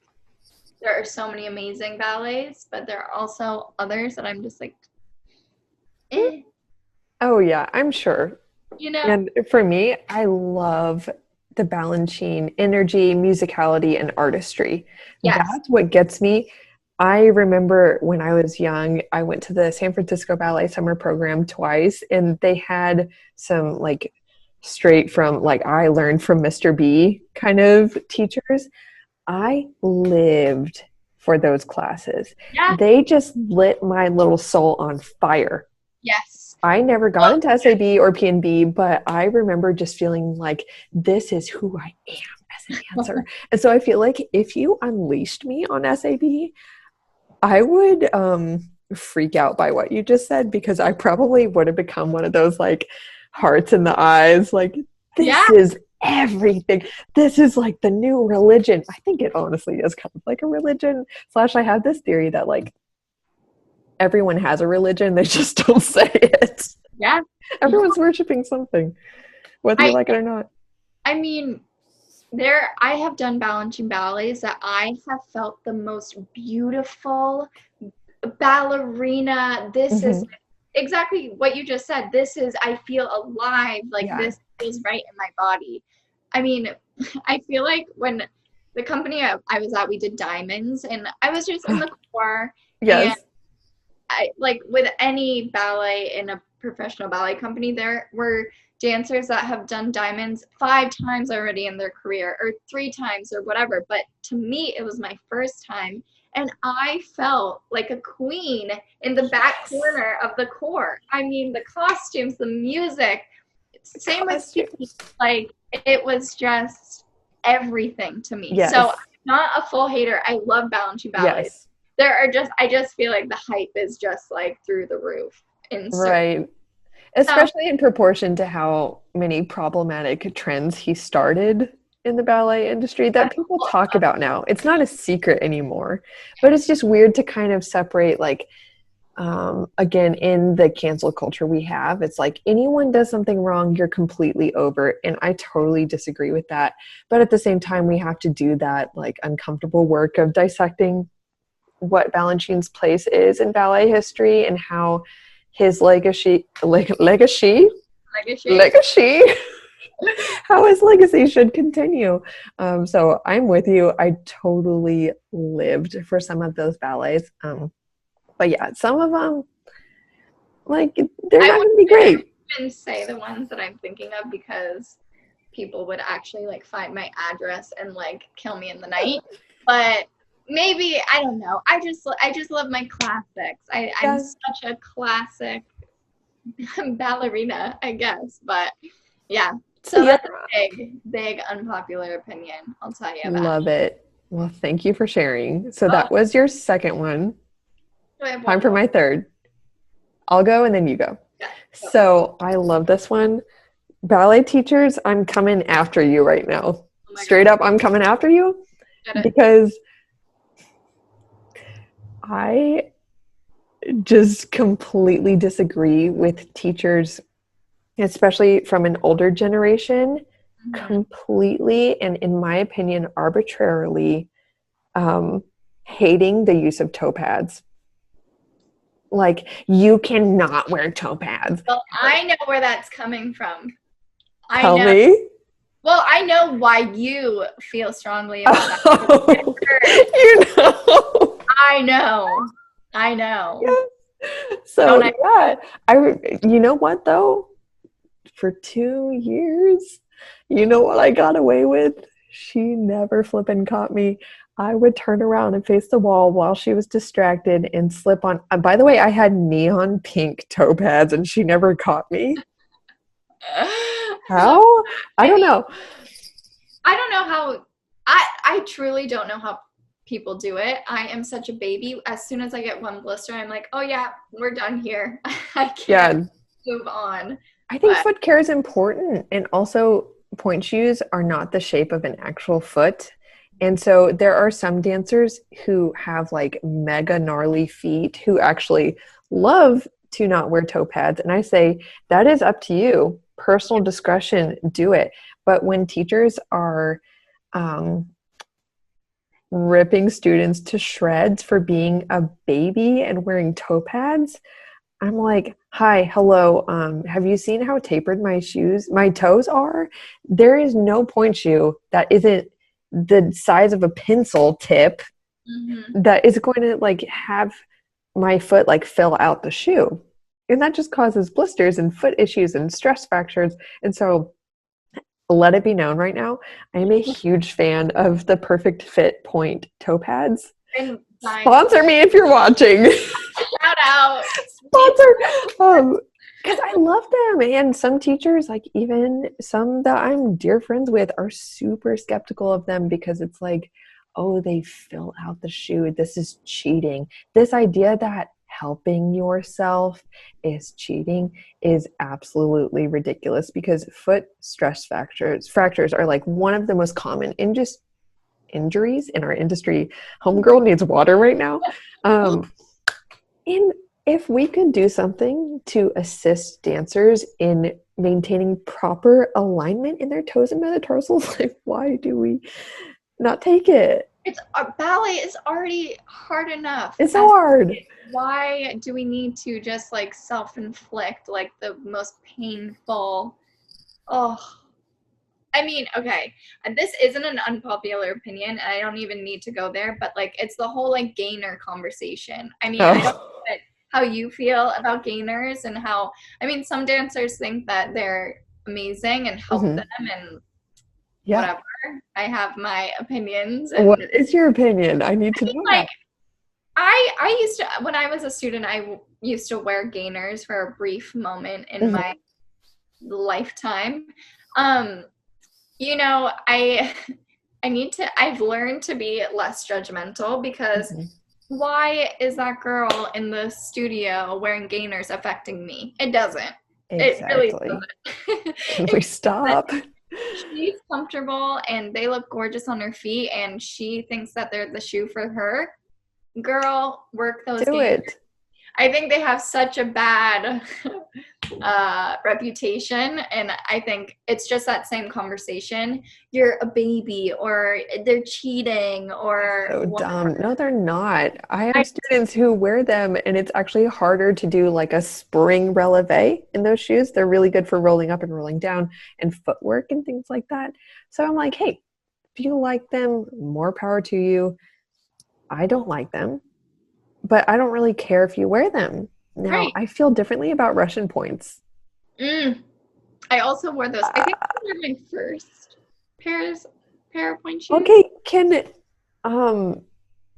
[SPEAKER 2] there are so many amazing ballets, but there are also others that I'm just like, eh.
[SPEAKER 1] Oh yeah, I'm sure.
[SPEAKER 2] You know?
[SPEAKER 1] And for me, I love the Balanchine energy, musicality, and artistry.
[SPEAKER 2] Yes.
[SPEAKER 1] That's what gets me. I remember when I was young, I went to the San Francisco Ballet Summer Program twice, and they had some like straight from like I learned from Mr. B kind of teachers. I lived for those classes.
[SPEAKER 2] Yeah.
[SPEAKER 1] They just lit my little soul on fire.
[SPEAKER 2] Yes.
[SPEAKER 1] I never got into SAB or PNB, but I remember just feeling like this is who I am as a dancer. And so I feel like if you unleashed me on SAB, I would freak out by what you just said, because I probably would have become one of those like hearts in the eyes, like this is everything. This is like the new religion. I think it honestly is kind of like a religion. / I have this theory that like everyone has a religion, they just don't say it.
[SPEAKER 2] Yeah.
[SPEAKER 1] Everyone's worshiping something, whether you like it or not.
[SPEAKER 2] I mean, I have done Balanchine ballets that I have felt the most beautiful ballerina. This is exactly what you just said. This is, I feel alive. Like this feels right in my body. I mean, I feel like when the company I was at, we did diamonds, and I was just in the corps.
[SPEAKER 1] Yes.
[SPEAKER 2] And I, like with any ballet in a professional ballet company, there were dancers that have done diamonds 5 times already in their career, or 3 times, or whatever. But to me, it was my first time, and I felt like a queen in the back corner of the corps. I mean, the costumes, the music, same with me. Like it was just everything to me.
[SPEAKER 1] Yes.
[SPEAKER 2] So I'm not a full hater. I love Balanchine ballets.
[SPEAKER 1] Yes.
[SPEAKER 2] There are just, I just feel like the hype is just like through the roof.
[SPEAKER 1] Right. Especially in proportion to how many problematic trends he started in the ballet industry that people talk about now. It's not a secret anymore, but it's just weird to kind of separate, like, again, in the cancel culture we have, it's like anyone does something wrong, you're completely over. And I totally disagree with that. But at the same time, we have to do that like uncomfortable work of dissecting what Balanchine's place is in ballet history and how his legacy how his legacy should continue. So I'm with you. I totally lived for some of those ballets. But yeah, some of them, like, they're not going to be great.
[SPEAKER 2] I wouldn't even say the ones that I'm thinking of, because people would actually like find my address and like kill me in the night. But maybe, I don't know. I just love my classics. I'm such a classic ballerina, I guess. But yeah. So that's a big unpopular opinion, I'll tell you about.
[SPEAKER 1] Love it. Well, thank you for sharing. So that was your second one. Time for my third. I'll go and then you go.
[SPEAKER 2] Yeah, go.
[SPEAKER 1] So I love this one. Ballet teachers, I'm coming after you right now. Straight up, I'm coming after you because I just completely disagree with teachers, especially from an older generation, completely, and in my opinion, arbitrarily hating the use of toe pads. Like, you cannot wear toe pads.
[SPEAKER 2] Well, I know where that's coming from.
[SPEAKER 1] Tell me.
[SPEAKER 2] Well, I know why you feel strongly about that.
[SPEAKER 1] You know.
[SPEAKER 2] I know.
[SPEAKER 1] Yeah. So, you know what, though? For 2 years, you know what I got away with? She never flipping caught me. I would turn around and face the wall while she was distracted and slip on. By the way, I had neon pink toe pads and she never caught me. How? I don't know.
[SPEAKER 2] I don't know how. I truly don't know how people do it. I am such a baby. As soon as I get one blister, I'm like, oh yeah, we're done here. I can't move on.
[SPEAKER 1] I think foot care is important. And also, point shoes are not the shape of an actual foot. And so there are some dancers who have like mega gnarly feet who actually love to not wear toe pads. And I say, that is up to you. Personal discretion, do it. But when teachers are ripping students to shreds for being a baby and wearing toe pads, I'm like, hi, hello. Have you seen how tapered my toes are? There is no point shoe that isn't the size of a pencil tip that is going to like have my foot like fill out the shoe. And that just causes blisters and foot issues and stress fractures. And so let it be known right now, I am a huge fan of the Perfect Fit Point toe pads. Sponsor me if you're watching.
[SPEAKER 2] Shout out.
[SPEAKER 1] Sponsor. Because I love them. And some teachers, like even some that I'm dear friends with, are super skeptical of them because it's like, oh, they fill out the shoe. This is cheating. This idea that helping yourself is cheating is absolutely ridiculous, because foot stress fractures are like one of the most common injuries in our industry. Homegirl needs water right now. And if we could do something to assist dancers in maintaining proper alignment in their toes and metatarsals, like why do we not take it?
[SPEAKER 2] Ballet is already hard enough.
[SPEAKER 1] It's so hard.
[SPEAKER 2] Why do we need to just like self-inflict like the most painful? I mean, okay, this isn't an unpopular opinion, and I don't even need to go there, but like it's the whole like gainer conversation. I mean, I don't know how you feel about gainers and how, I mean, some dancers think that they're amazing and help them and whatever. I have my opinions.
[SPEAKER 1] What is your opinion? I need to know.
[SPEAKER 2] Like, I used to, when I was a student, I used to wear gainers for a brief moment in my lifetime. You know, I've learned to be less judgmental, because why is that girl in the studio wearing gainers affecting me? It doesn't.
[SPEAKER 1] Exactly.
[SPEAKER 2] It really doesn't.
[SPEAKER 1] Can we stop?
[SPEAKER 2] She's comfortable and they look gorgeous on her feet, and she thinks that they're the shoe for her. Girl, work those gainers. I think they have such a bad reputation, and I think it's just that same conversation. You're a baby, or they're cheating, or
[SPEAKER 1] so dumb. No, they're not. I have students who wear them, and it's actually harder to do like a spring releve in those shoes. They're really good for rolling up and rolling down and footwork and things like that. So I'm like, hey, if you like them, more power to you. I don't like them, but I don't really care if you wear them. Now, I feel differently about Russian points.
[SPEAKER 2] I also wore those. I think those were my first pair of point shoes.
[SPEAKER 1] Okay, can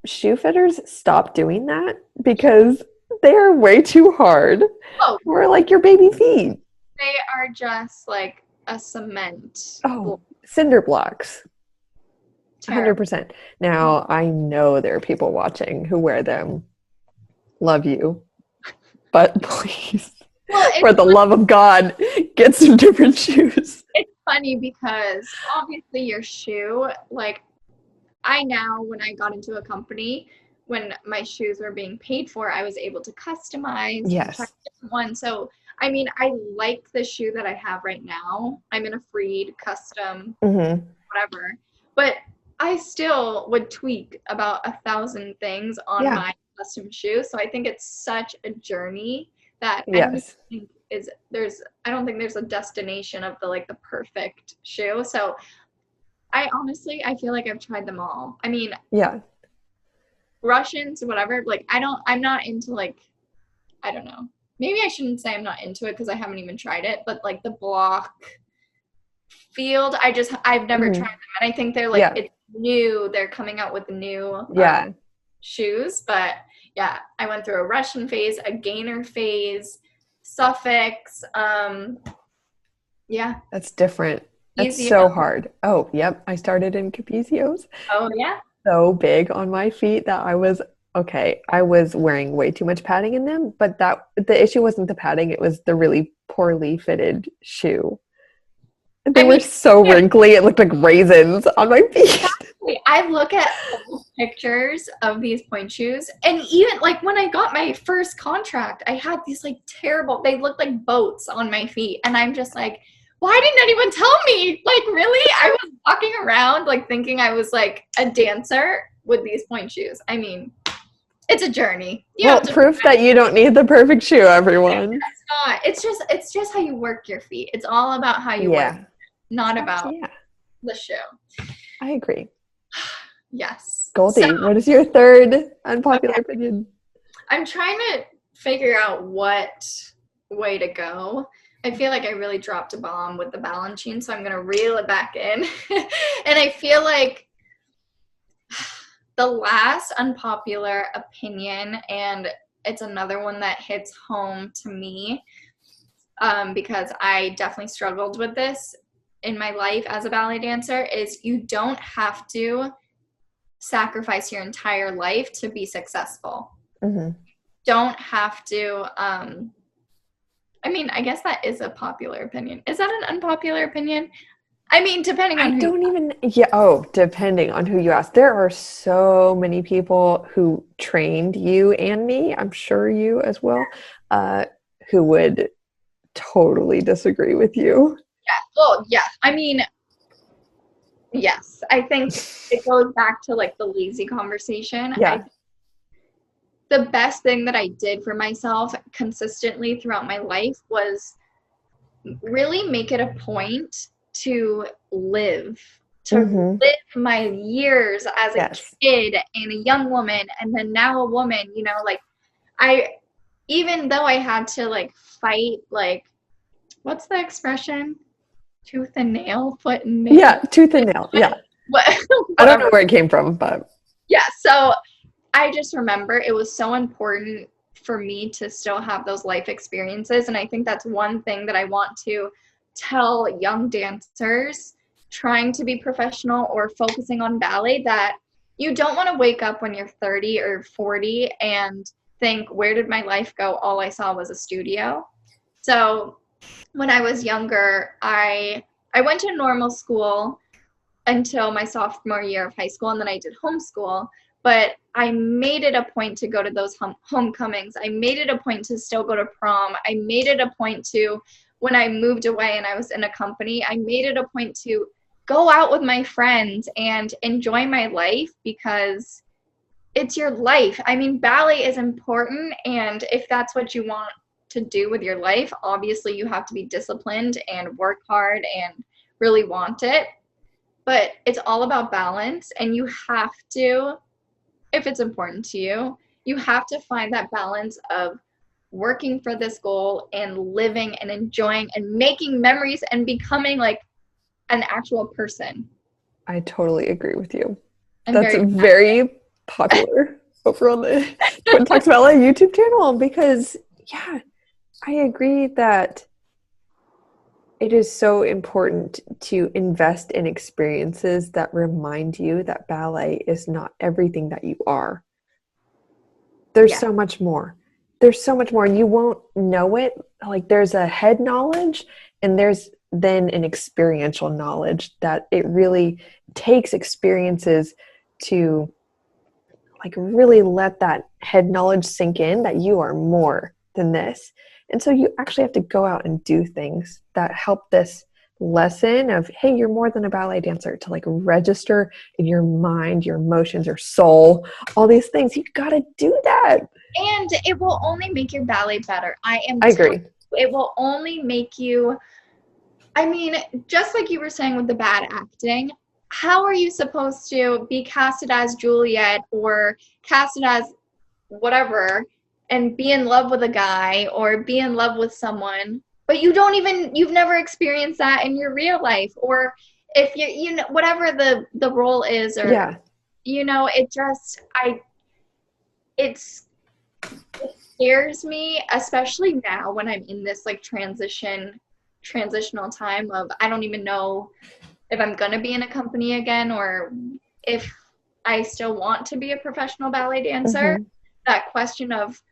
[SPEAKER 1] shoe fitters stop doing that? Because they are way too hard for like your baby feet.
[SPEAKER 2] They are just like a cement.
[SPEAKER 1] Cinder blocks. 100%. Now, I know there are people watching who wear them. Love you. But please, for the love of God, get some different shoes.
[SPEAKER 2] It's funny because obviously your shoe, like when I got into a company, when my shoes were being paid for, I was able to customize different one. So, I mean, I like the shoe that I have right now. I'm in a Freed custom, whatever. But I still would tweak about 1,000 things on my custom shoe. So I think it's such a journey that I don't think there's a destination of the perfect shoe. So I feel like I've tried them all. I mean, Russians, whatever, like I'm not into I don't know. Maybe I shouldn't say I'm not into it because I haven't even tried it, but like the block field, I've never tried them. And I think they're it's new. They're coming out with new shoes, but I went through a Russian phase, a gainer phase, Suffix.
[SPEAKER 1] That's different. That's so hard. Oh, yep. I started in Capezios.
[SPEAKER 2] Oh, yeah.
[SPEAKER 1] So big on my feet that I was wearing way too much padding in them, but the issue wasn't the padding, it was the really poorly fitted shoe. They were so wrinkly, it looked like raisins on my feet.
[SPEAKER 2] Exactly. I look at pictures of these point shoes. And even like when I got my first contract, I had these like terrible, they looked like boats on my feet. And I'm just like, why didn't anyone tell me? Like, really? I was walking around like thinking I was like a dancer with these point shoes. I mean, it's a journey.
[SPEAKER 1] Well, proof that you don't need the perfect shoe, everyone.
[SPEAKER 2] It's not. It's just how you work your feet. It's all about how you work, not about the shoe.
[SPEAKER 1] I agree.
[SPEAKER 2] Yes.
[SPEAKER 1] Goldie, what is your third unpopular opinion?
[SPEAKER 2] I'm trying to figure out what way to go. I feel like I really dropped a bomb with the Balanchine, so I'm going to reel it back in. And I feel like the last unpopular opinion, and it's another one that hits home to me because I definitely struggled with this in my life as a ballet dancer, is you don't have to sacrifice your entire life to be successful. Mm-hmm. Don't have to I mean, I guess that is a popular opinion. Is that an unpopular opinion? I mean, depending on
[SPEAKER 1] depending on who you ask. There are so many people who trained you and me, I'm sure you as well, who would totally disagree with you.
[SPEAKER 2] Yeah. Well, yeah. I mean, yes. I think it goes back to like the lazy conversation.
[SPEAKER 1] Yeah.
[SPEAKER 2] The best thing that I did for myself consistently throughout my life was really make it a point to live my years as a kid and a young woman, and then now a woman, you know, like even though I had to like fight, like, what's the expression? Tooth and nail, foot and nail.
[SPEAKER 1] Yeah, tooth and nail. Yeah. I don't know where it came from, but.
[SPEAKER 2] Yeah, so I just remember it was so important for me to still have those life experiences. And I think that's one thing that I want to tell young dancers trying to be professional or focusing on ballet, that you don't want to wake up when you're 30 or 40 and think, where did my life go? All I saw was a studio. So when I was younger, I went to normal school until my sophomore year of high school, and then I did homeschool. But I made it a point to go to those homecomings. I made it a point to still go to prom. I made it a point to, when I moved away and I was in a company, I made it a point to go out with my friends and enjoy my life, because it's your life. I mean, ballet is important, and if that's what you want to do with your life, obviously you have to be disciplined and work hard and really want it. But it's all about balance, and you have to, if it's important to you, you have to find that balance of working for this goal and living and enjoying and making memories and becoming like an actual person.
[SPEAKER 1] I totally agree with you. That's very popular over on the TwinTalksBallet YouTube channel, because, yeah, I agree that it is so important to invest in experiences that remind you that ballet is not everything that you are. There's so much more. There's so much more. You won't know it. Like, there's a head knowledge, and there's then an experiential knowledge that it really takes experiences to like really let that head knowledge sink in, that you are more than this. And so you actually have to go out and do things that help this lesson of, hey, you're more than a ballet dancer, to like register in your mind, your emotions, your soul, all these things. You got to do that.
[SPEAKER 2] And it will only make your ballet better. I
[SPEAKER 1] agree.
[SPEAKER 2] It will only make you, I mean, just like you were saying with the bad acting, how are you supposed to be casted as Juliet or casted as whatever and be in love with a guy or be in love with someone, but you've never experienced that in your real life? Or if you know, whatever the role is, or, you know, it scares me, especially now when I'm in this like transitional time of, I don't even know if I'm going to be in a company again, or if I still want to be a professional ballet dancer. That question of,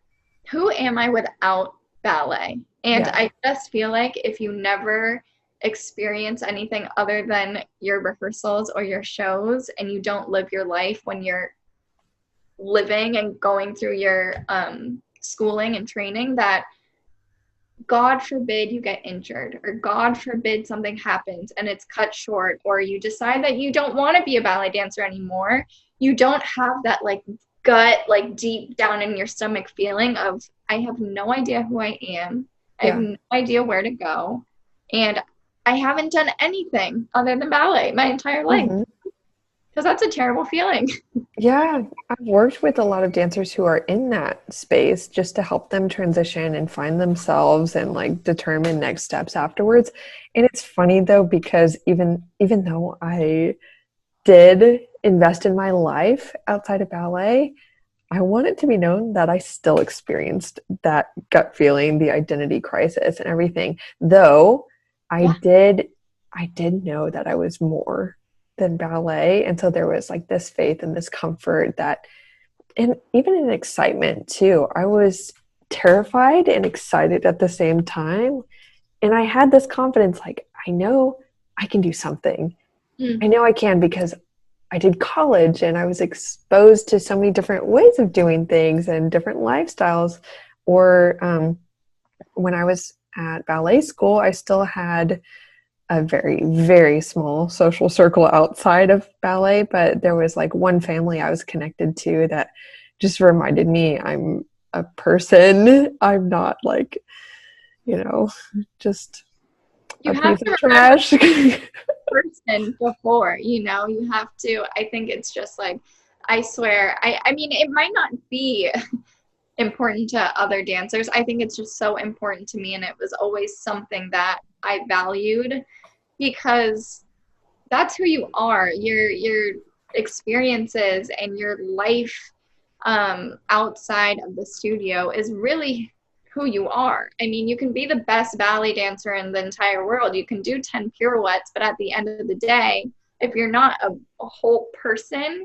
[SPEAKER 2] who am I without ballet? And I just feel like if you never experience anything other than your rehearsals or your shows, and you don't live your life when you're living and going through your schooling and training, that God forbid you get injured, or God forbid something happens and it's cut short, or you decide that you don't want to be a ballet dancer anymore, you don't have that like gut, like deep down in your stomach feeling of, I have no idea who I am. I have no idea where to go. And I haven't done anything other than ballet my entire life. Because that's a terrible feeling.
[SPEAKER 1] Yeah, I've worked with a lot of dancers who are in that space just to help them transition and find themselves and like determine next steps afterwards. And it's funny though, because even though I did invest in my life outside of ballet, I want it to be known that I still experienced that gut feeling, the identity crisis and everything. Though I did know that I was more than ballet. And so there was like this faith and this comfort that, and even an excitement too. I was terrified and excited at the same time. And I had this confidence, like, I know I can do something. I know I can, because I did college and I was exposed to so many different ways of doing things and different lifestyles. Or when I was at ballet school, I still had a very, very small social circle outside of ballet, but there was like one family I was connected to that just reminded me I'm a person. I'm not like, just
[SPEAKER 2] You
[SPEAKER 1] a
[SPEAKER 2] have
[SPEAKER 1] piece
[SPEAKER 2] to
[SPEAKER 1] of trash.
[SPEAKER 2] person before, you have to, I think it's just like, I swear, I mean, it might not be important to other dancers. I think it's just so important to me, and it was always something that I valued, because that's who you are. Your experiences and your life outside of the studio is really who you are. I mean, you can be the best ballet dancer in the entire world. You can do 10 pirouettes, but at the end of the day, if you're not a whole person,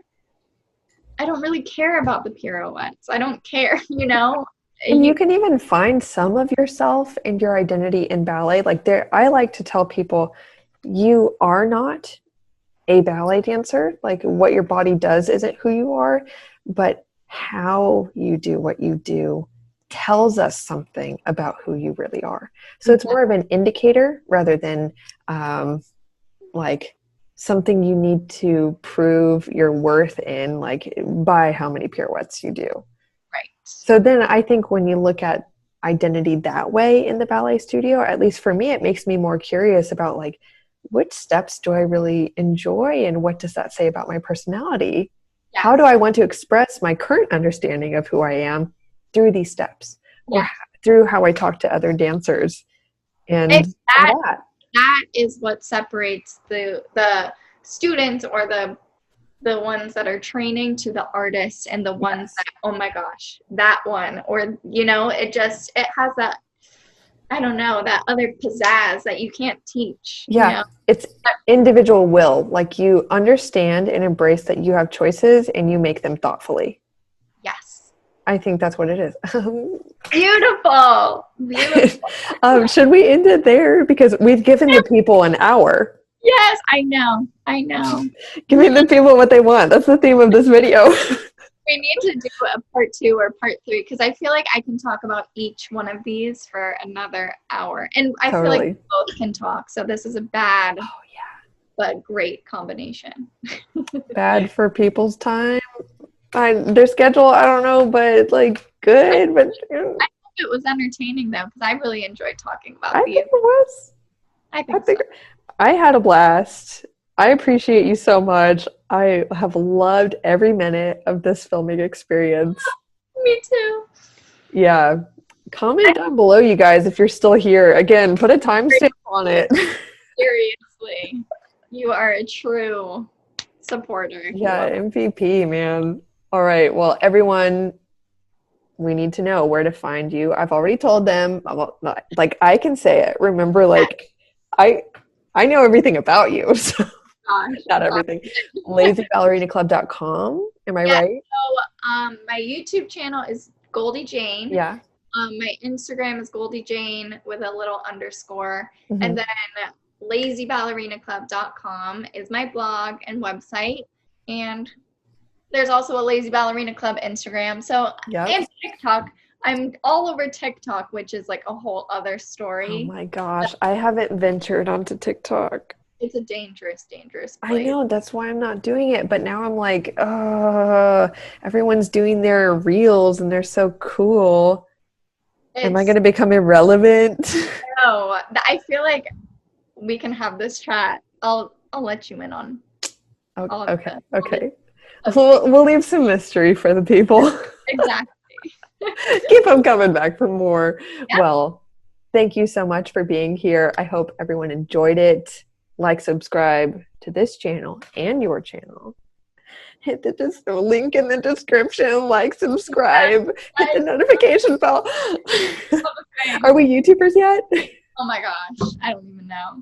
[SPEAKER 2] I don't really care about the pirouettes. I don't care,
[SPEAKER 1] And you can even find some of yourself and your identity in ballet. Like I like to tell people, you are not a ballet dancer. Like what your body does isn't who you are, but how you do what you do tells us something about who you really are. So it's more of an indicator rather than like something you need to prove your worth in, like by how many pirouettes you do.
[SPEAKER 2] Right.
[SPEAKER 1] So then I think when you look at identity that way in the ballet studio, at least for me, it makes me more curious about like, which steps do I really enjoy and what does that say about my personality? Yes. How do I want to express my current understanding of who I am through these steps, or through how I talk to other dancers? And
[SPEAKER 2] that is what separates the students, or the ones that are training, to the artists, and the ones that, oh my gosh, that one, or it has that, I don't know, that other pizzazz that you can't teach.
[SPEAKER 1] It's individual will. Like you understand and embrace that you have choices and you make them thoughtfully.
[SPEAKER 2] Yes.
[SPEAKER 1] I think that's what it is.
[SPEAKER 2] Beautiful.
[SPEAKER 1] Should we end it there? Because we've given the people an hour.
[SPEAKER 2] Yes, I know.
[SPEAKER 1] Giving the people what they want. That's the theme of this video.
[SPEAKER 2] We need to do a part 2 or part 3, because I feel like I can talk about each one of these for another hour. And I feel like we both can talk. So this is a bad, but great combination.
[SPEAKER 1] Bad for people's time. Their schedule, I don't know, but like good. But
[SPEAKER 2] I think it was entertaining though, because I really enjoyed talking about these.
[SPEAKER 1] I think it was.
[SPEAKER 2] I think so.
[SPEAKER 1] I had a blast. I appreciate you so much. I have loved every minute of this filming experience.
[SPEAKER 2] Me too.
[SPEAKER 1] Yeah. Comment down below, you guys, if you're still here. Again, put a timestamp on it.
[SPEAKER 2] Seriously. You are a true supporter.
[SPEAKER 1] Yeah, MVP, man. All right. Well, everyone, we need to know where to find you. I've already told them. Like, I can say it. Remember, like, I know everything about you. So. Not everything. LazyBallerinaClub.com. Am I right?
[SPEAKER 2] So my YouTube channel is Goldie Jane.
[SPEAKER 1] Yeah.
[SPEAKER 2] My Instagram is Goldie Jane with a little underscore. And then LazyBallerinaClub.com is my blog and website. And There's also a Lazy Ballerina Club Instagram. So,
[SPEAKER 1] Yep.
[SPEAKER 2] and TikTok. I'm all over TikTok, which is like a whole other
[SPEAKER 1] Oh
[SPEAKER 2] story.
[SPEAKER 1] my gosh, I haven't ventured onto TikTok.
[SPEAKER 2] It's a dangerous, dangerous
[SPEAKER 1] I
[SPEAKER 2] place.
[SPEAKER 1] know, that's why I'm not doing it. But now I'm like, everyone's doing their reels and they're so cool. Am I going
[SPEAKER 2] It's
[SPEAKER 1] to become irrelevant?
[SPEAKER 2] no, I feel like we can have this chat. I'll let you in on all of
[SPEAKER 1] Okay,
[SPEAKER 2] the
[SPEAKER 1] okay.
[SPEAKER 2] of
[SPEAKER 1] We'll leave some mystery for the people.
[SPEAKER 2] exactly.
[SPEAKER 1] Keep them coming back for more.
[SPEAKER 2] Yeah.
[SPEAKER 1] Well, thank you so much for being here. I hope everyone enjoyed it. Like, subscribe to this channel and your channel. Hit the link in the description. Like, subscribe, hit the notification bell. Are we YouTubers yet?
[SPEAKER 2] Oh my gosh, I don't even know.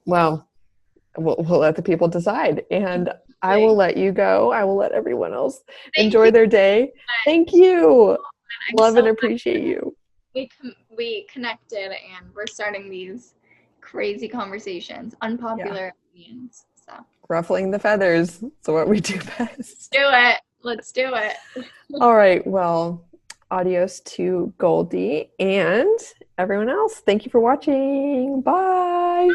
[SPEAKER 1] Well, we'll let the people decide. And I will let you go. I will let everyone else enjoy their day. Thank you. Love and appreciate you.
[SPEAKER 2] We connected and we're starting these crazy conversations, unpopular opinions. So
[SPEAKER 1] Ruffling the feathers. That's what we do best.
[SPEAKER 2] do it. Let's do it.
[SPEAKER 1] All right. Well, adios to Goldie and everyone else. Thank you for watching. Bye.